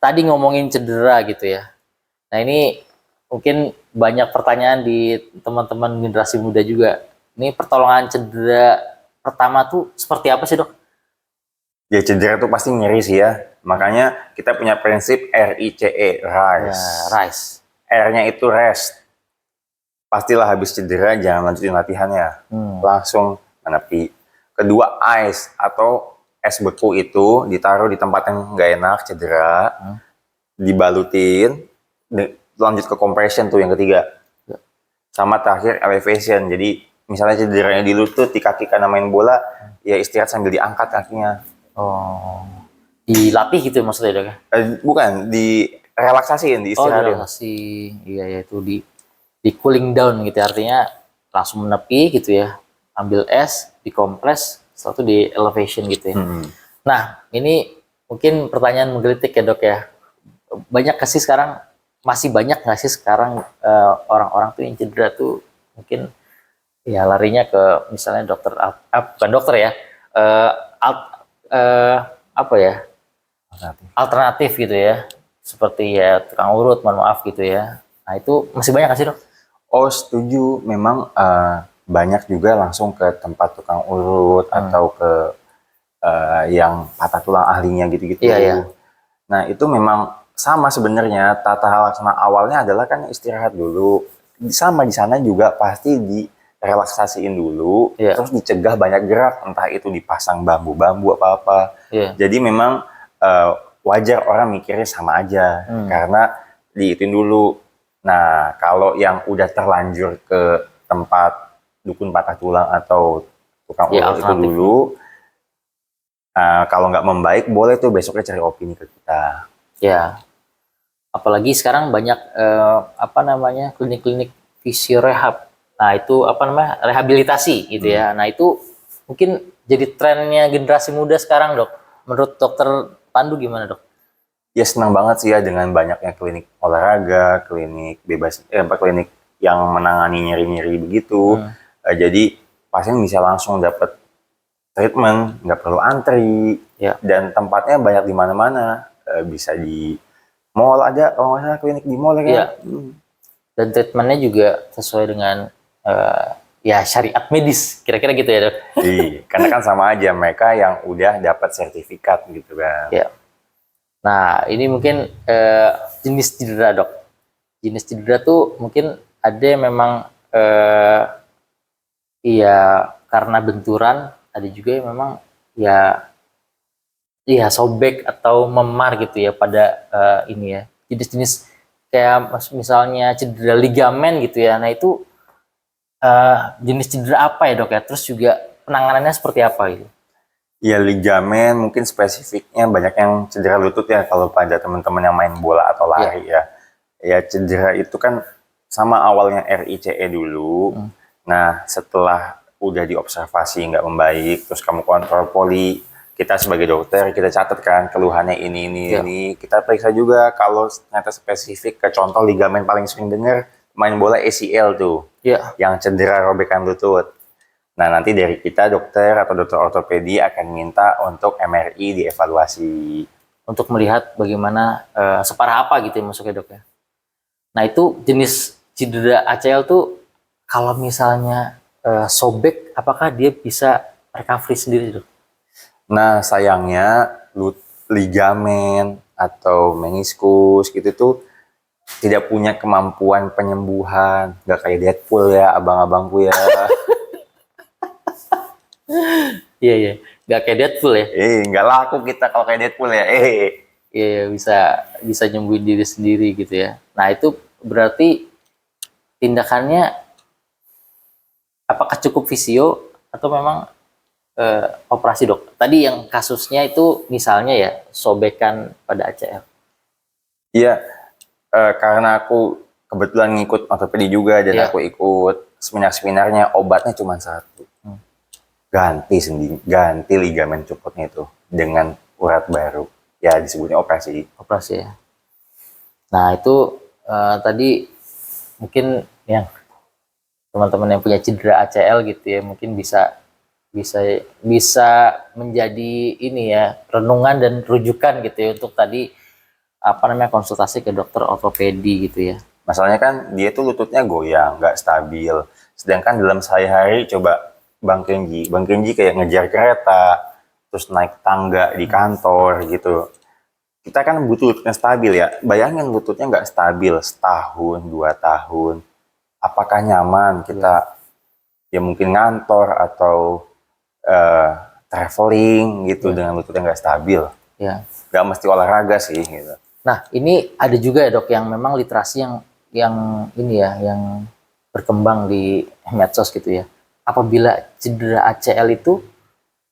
tadi ngomongin cedera gitu ya. Nah ini mungkin banyak pertanyaan di teman-teman generasi muda juga. Ini pertolongan cedera pertama tuh seperti apa sih dok? Ya cedera tuh pasti nyeri sih ya. Makanya kita punya prinsip RICE, RICE. Ya, RICE. R-nya itu rest. Pastilah habis cedera jangan lanjutin latihannya. Langsung menepi. Kedua, ice atau es beku itu ditaruh di tempat yang nggak enak, cedera. Dibalutin, lanjut ke compression tuh yang ketiga. Sama terakhir elevation. Jadi misalnya cederanya di lutut, di kaki karena main bola, ya istirahat sambil diangkat kakinya. Oh, dilatih gitu maksudnya dok ya? Bukan, di relaksasiin, di Oh, istirahatin. direlakasi. Iya ya, itu di cooling down gitu ya. Artinya langsung menepi gitu ya. Ambil es, dikompres, setelah itu di elevation gitu ya. Nah, ini mungkin pertanyaan menggelitik ya dok ya. Banyak kasih sekarang, masih banyak nggak sih sekarang orang-orang tuh yang cedera tuh mungkin ya larinya ke misalnya dokter, bukan dokter ya, apa ya, alternatif gitu ya, seperti ya tukang urut, mohon maaf gitu ya. Nah itu masih banyak nggak sih dok? Oh setuju, memang banyak juga langsung ke tempat tukang urut atau ke yang patah tulang ahlinya gitu-gitu. Iya, iya. Nah itu memang sama sebenarnya, tata laksana awalnya adalah kan istirahat dulu. Sama di sana juga pasti direlaksasiin dulu, Iya. terus dicegah banyak gerak, entah itu dipasang bambu-bambu apa-apa. Iya. Jadi memang wajar orang mikirnya sama aja, karena diitin dulu. Nah, kalau yang udah terlanjur ke tempat dukun patah tulang atau tukang urut itu dulu, kalau nggak membaik, boleh tuh besoknya cari opini ke kita. Ya, apalagi sekarang banyak apa namanya klinik-klinik fisiorehab. Nah itu apa namanya rehabilitasi gitu ya. Nah itu mungkin jadi trennya generasi muda sekarang dok. Menurut dokter Pandu gimana dok? Ya senang banget sih ya dengan banyaknya klinik olahraga, klinik bebas, klinik yang menangani nyeri-nyeri begitu. Jadi pasien bisa langsung dapat treatment, nggak perlu antri, dan tempatnya banyak di mana-mana. Bisa di mall ada, kalau nggak salah klinik di mall ya kan? Iya. Dan treatmentnya juga sesuai dengan ya syariat medis, kira-kira gitu ya dok? Iya, karena kan sama aja mereka yang udah dapat sertifikat gitu kan. Iya. Nah ini mungkin jenis cedera dok. Jenis cedera tuh mungkin ada yang memang iya karena benturan, ada juga yang memang ya sobek atau memar gitu ya pada ini ya. Jenis-jenis kayak misalnya cedera ligamen gitu ya. Nah itu jenis cedera apa ya dok ya? Terus juga penanganannya seperti apa gitu? Ya ligamen mungkin spesifiknya banyak yang cedera lutut ya kalau pada teman-teman yang main bola atau lari ya. Ya cedera itu kan sama awalnya RICE dulu. Nah setelah udah diobservasi nggak membaik, terus kamu kontrol poli, kita sebagai dokter kita catat kan keluhannya ini. Kita periksa juga kalau ternyata spesifik ke contoh ligamen paling sering dengar main bola ACL tuh, yang cedera robekan lutut. Nah, nanti dari kita dokter atau dokter ortopedi akan minta untuk MRI dievaluasi. Untuk melihat bagaimana separah apa gitu ya masuknya dok ya. Nah itu jenis cedera ACL tuh kalau misalnya sobek, apakah dia bisa recovery sendiri dok? Nah sayangnya ligamen atau meniskus gitu tuh tidak punya kemampuan penyembuhan. Gak kayak Deadpool ya abang-abangku ya. Iya, nggak kayak Deadpool ya. Nggak laku kita kalau kayak Deadpool ya. Iya, bisa nyembuhin diri sendiri gitu ya. Nah itu berarti tindakannya apakah cukup fisio atau memang operasi dok? Tadi yang kasusnya itu misalnya ya sobekan pada ACL. Iya, karena aku kebetulan ngikut ortopedi juga dan aku ikut seminar-seminarnya, obatnya cuma satu. Ganti ligamen cukutnya itu dengan urat baru. Ya disebutnya operasi. Operasi ya. Nah itu tadi mungkin yang teman-teman yang punya cedera ACL gitu ya mungkin bisa menjadi ini ya renungan dan rujukan gitu ya untuk tadi konsultasi ke dokter ortopedi gitu ya. Masalahnya kan dia tuh lututnya goyang, nggak stabil. Sedangkan dalam sehari-hari coba Bang Kenji kayak ngejar kereta, terus naik tangga di kantor gitu. Kita kan butuh lututnya stabil ya. Bayangin lututnya nggak stabil setahun, 2 tahun. Apakah nyaman kita ya mungkin ngantor atau traveling gitu dengan lututnya nggak stabil? Ya. Nggak mesti olahraga sih gitu. Nah, ini ada juga ya dok yang memang literasi yang ini ya, yang berkembang di medsos gitu ya. Apabila cedera ACL itu,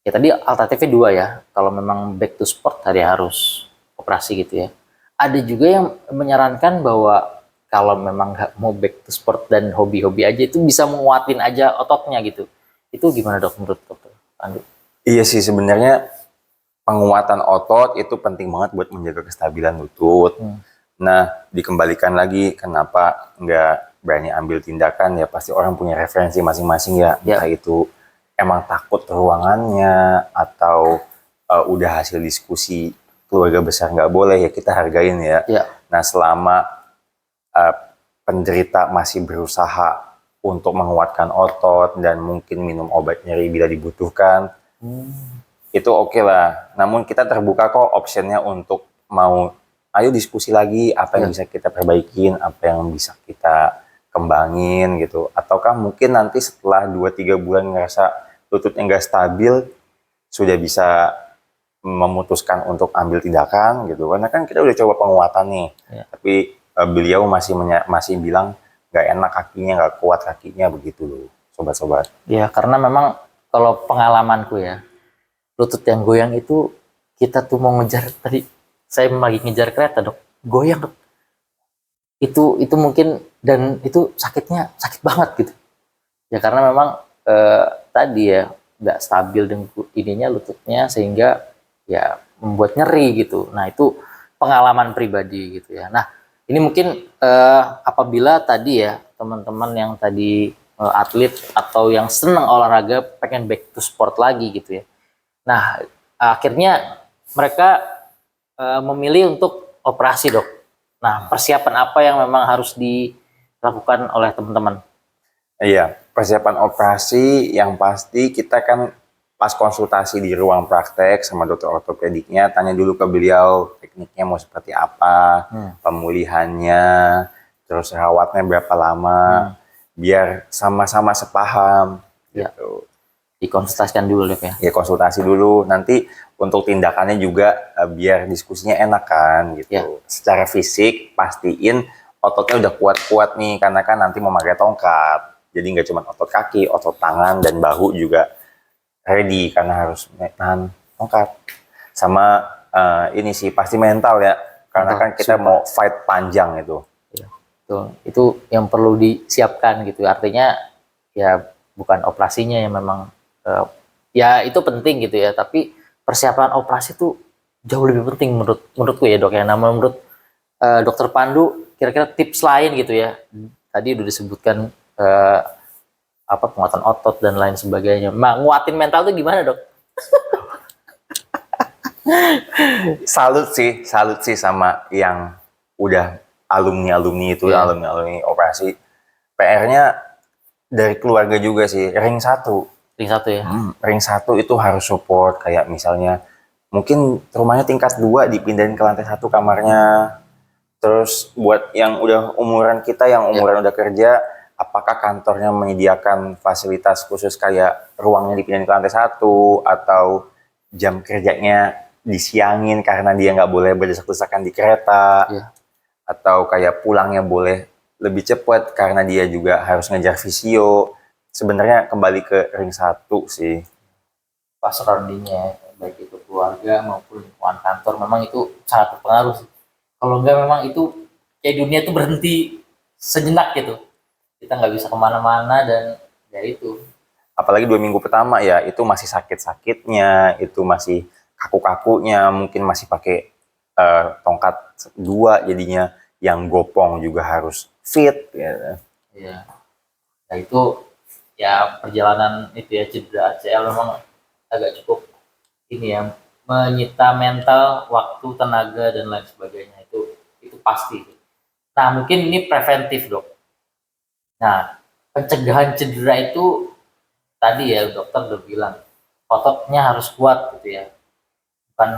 ya tadi alternatifnya dua ya. Kalau memang back to sport tadi harus operasi gitu ya. Ada juga yang menyarankan bahwa kalau memang nggak mau back to sport dan hobi-hobi aja itu bisa menguatin aja ototnya gitu. Itu gimana dok menurut dokter Pandu? Iya sih sebenarnya penguatan otot itu penting banget buat menjaga kestabilan lutut. Nah, dikembalikan lagi kenapa nggak berani ambil tindakan ya pasti orang punya referensi masing-masing ya. Entah itu emang takut ruangannya atau udah hasil diskusi keluarga besar nggak boleh ya kita hargain ya. Nah, selama penderita masih berusaha untuk menguatkan otot dan mungkin minum obat nyeri bila dibutuhkan, itu oke lah. Namun kita terbuka kok optionnya untuk mau ayo diskusi lagi apa yang bisa kita perbaikin, apa yang bisa kita kembangin gitu. Ataukah mungkin nanti setelah 2-3 bulan ngerasa lututnya nggak stabil, sudah bisa memutuskan untuk ambil tindakan gitu. Karena kan kita udah coba penguatan nih, tapi beliau masih bilang nggak enak kakinya, nggak kuat kakinya begitu loh, sobat-sobat. Ya karena memang kalau pengalamanku ya, lutut yang goyang itu kita tuh mau ngejar tadi saya lagi ngejar kereta dok, goyang dok. Itu mungkin dan itu sakitnya sakit banget gitu. Ya karena memang tadi ya nggak stabil dengan ininya lututnya sehingga ya membuat nyeri gitu. Nah itu pengalaman pribadi gitu ya. Nah ini mungkin apabila tadi ya teman-teman yang tadi atlet atau yang senang olahraga pengen back to sport lagi gitu ya. Nah akhirnya mereka memilih untuk operasi dok. Nah persiapan apa yang memang harus dilakukan oleh teman-teman? Iya, persiapan operasi yang pasti kita kan pas konsultasi di ruang praktek sama dokter ortopediknya tanya dulu ke beliau tekniknya mau seperti apa, pemulihannya, terus rawatnya berapa lama, biar sama-sama sepaham gitu. Dikonsultasikan dulu dok ya? Ya konsultasi dulu, nanti untuk tindakannya juga biar diskusinya enak kan gitu. Secara fisik pastiin ototnya udah kuat-kuat nih karena kan nanti memakai tongkat. Jadi nggak cuma otot kaki, otot tangan dan bahu juga ready karena harus nahan tongkat. Sama ini sih pasti mental ya, karena kan kita mau fight panjang itu. Ya, betul. Itu yang perlu disiapkan gitu. Artinya ya bukan operasinya yang memang ya itu penting gitu ya. Tapi persiapan operasi itu jauh lebih penting menurutku ya dok ya. Nah menurut dokter Pandu kira-kira tips lain gitu ya. Tadi udah disebutkan penguatan otot dan lain sebagainya. Nguatin mental tuh gimana dok? Salut sih sama yang udah alumni itu, alumni operasi. PR-nya dari keluarga juga sih. Ring 1 ya. Ring 1 itu harus support kayak misalnya mungkin rumahnya tingkat 2 dipindahin ke lantai 1 kamarnya. Terus buat yang udah umuran kita, yang umuran udah kerja, apakah kantornya menyediakan fasilitas khusus kayak ruangnya dipindahin ke lantai 1 atau jam kerjanya disiangin karena dia nggak boleh berdesak-desakan di kereta, atau kayak pulangnya boleh lebih cepat karena dia juga harus ngejar visio. Sebenarnya kembali ke ring 1 sih. Pas surroundingnya, baik itu keluarga maupun lingkungan kantor, memang itu sangat berpengaruh sih. Kalau enggak memang itu kayak dunia itu berhenti sejenak gitu. Kita nggak bisa kemana-mana dan ya itu. Apalagi 2 minggu pertama ya, itu masih sakit-sakitnya, itu masih kaku-kakunya, mungkin masih pakai tongkat 2 jadinya, yang gopong juga harus fit. Ya. Nah itu ya perjalanan itu ya cedera ACL memang agak cukup ini ya menyita mental, waktu, tenaga dan lain sebagainya itu pasti. Nah, mungkin ini preventif, Dok. Nah, pencegahan cedera itu tadi ya dokter udah bilang ototnya harus kuat gitu ya. Bukan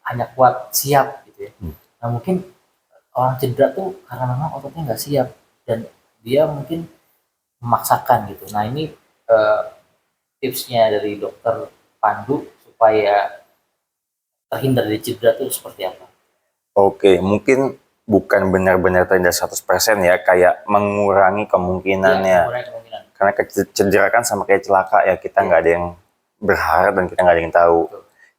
hanya kuat, siap gitu ya. Nah, mungkin orang cedera tuh karena memang ototnya nggak siap dan dia mungkin memaksakan gitu. Nah, ini tipsnya dari dokter Pandu supaya terhindar dari cedera itu seperti apa? Oke, mungkin bukan benar-benar terhindar 100% ya, kayak mengurangi kemungkinannya. Mengurangi kemungkinan. Karena cedera kan sama kayak celaka ya, kita nggak ada yang berharap dan kita nggak ada yang tahu.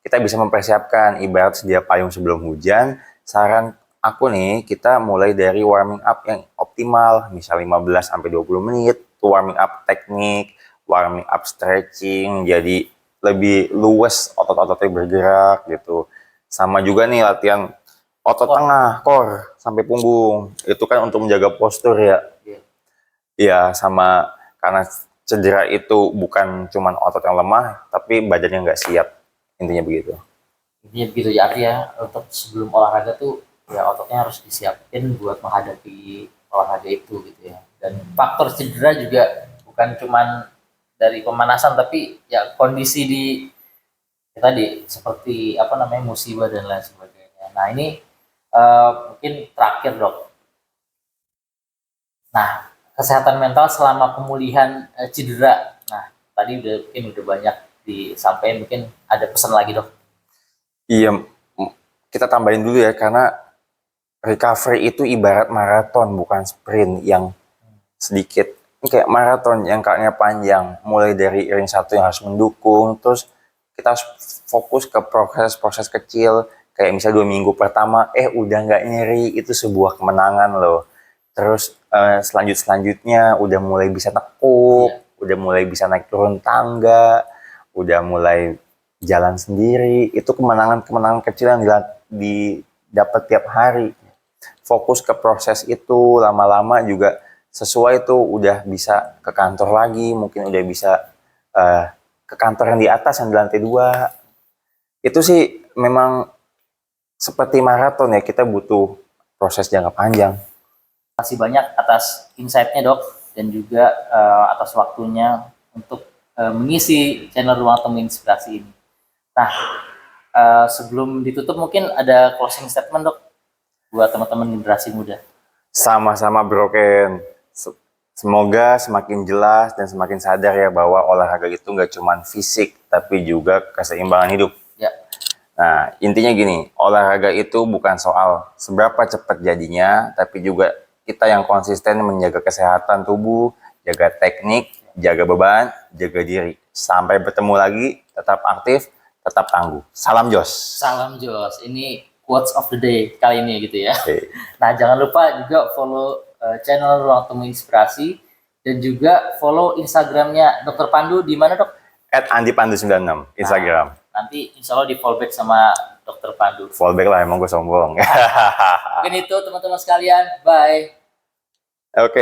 Kita bisa mempersiapkan, ibarat sedia payung sebelum hujan. Saran aku nih, kita mulai dari warming up yang optimal, misal 15-20 menit, warming up teknik, warming up stretching, jadi lebih luas otot-ototnya bergerak gitu. Sama juga nih latihan otot tengah, core, sampai punggung. Itu kan untuk menjaga postur ya. Iya, sama karena cedera itu bukan cuman otot yang lemah, tapi badannya nggak siap. Intinya begitu. Intinya begitu ya, artinya untuk sebelum olahraga tuh ya ototnya harus disiapin buat menghadapi olahraga itu gitu ya. Dan faktor cedera juga bukan cuman dari pemanasan tapi ya kondisi di ya tadi seperti apa namanya musibah dan lain sebagainya. Nah, ini mungkin terakhir, Dok. Nah, kesehatan mental selama pemulihan cedera. Nah, tadi mungkin udah banyak disampaikan, mungkin ada pesan lagi, Dok. Iya, kita tambahin dulu ya, karena recovery itu ibarat maraton, bukan sprint yang sedikit. Ini kayak maraton yang kaknya panjang, mulai dari ring satu yang harus mendukung, terus kita harus fokus ke proses-proses kecil, kayak misalnya 2 minggu pertama, udah nggak nyeri, itu sebuah kemenangan loh. Terus selanjutnya udah mulai bisa nekuk, udah mulai bisa naik turun tangga, udah mulai jalan sendiri, itu kemenangan-kemenangan kecil yang didapat tiap hari. Fokus ke proses itu, lama-lama juga sesuai tuh udah bisa ke kantor lagi, mungkin udah bisa ke kantor yang di atas, yang di lantai 2. Itu sih memang seperti maraton ya, kita butuh proses jangka panjang. Terima kasih banyak atas insight-nya, Dok, dan juga atas waktunya untuk mengisi channel Ruang Temu Inspirasi ini. Nah, sebelum ditutup mungkin ada closing statement, Dok, buat teman-teman generasi muda. Sama-sama Broken. Semoga semakin jelas dan semakin sadar ya bahwa olahraga itu nggak cuma fisik, tapi juga keseimbangan hidup. Ya. Nah, intinya gini, olahraga itu bukan soal seberapa cepat jadinya, tapi juga kita yang konsisten menjaga kesehatan tubuh, jaga teknik, jaga beban, jaga diri. Sampai bertemu lagi, tetap aktif, tetap tangguh. Salam Jos. Salam Jos. Ini quotes of the day kali ini gitu ya. Okay. Nah, jangan lupa juga follow channel Ruang Temu Inspirasi dan juga follow Instagramnya Dr. Pandu di mana, Dok? @andipandu96 Instagram. Nah, nanti insya Allah di fallback sama Dr. Pandu. Fallback lah, emang gue sombong. Mungkin itu teman-teman sekalian. Bye. Oke.